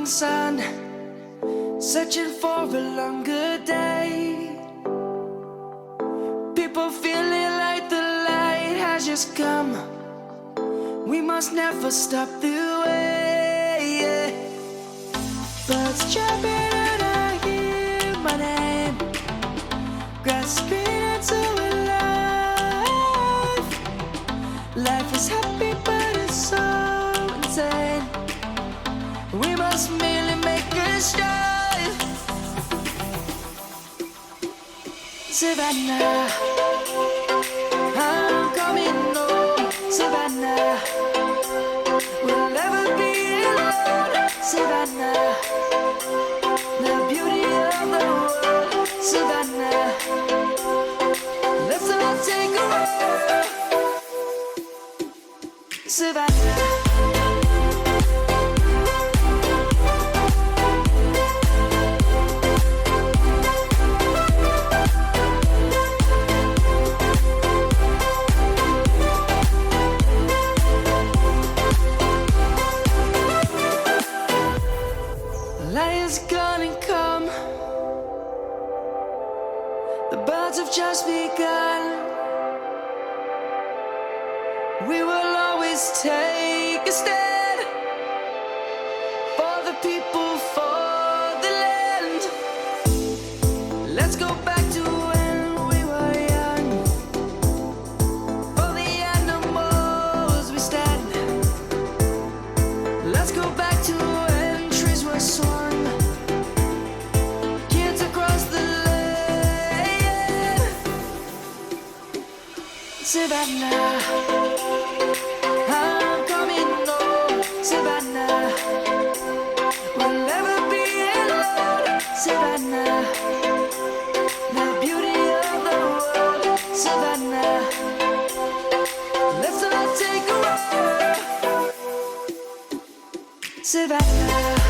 morning sun, searching for a longer day. People feeling like the light has just come. We must never stop the way. Birds chirping and I hear my name, grasping into a life. Life is happy but it's so insane. We must merely make a start. Savannah, I'm coming home. Savannah, we'll never be alone. Savannah, the beauty of the world. Savannah, let's all take a walk. Savannah. Lion's gonna come. The birds have just begun. We will always take a stand for the people, for the land. Let's go back to when we were young. For the animals we stand. Let's go back to when trees were swung. Kids across the land. Savannah, I'm coming home. Savannah, we'll never be alone. Savannah, the beauty of the world. Savannah, let's all take a walk. Savannah.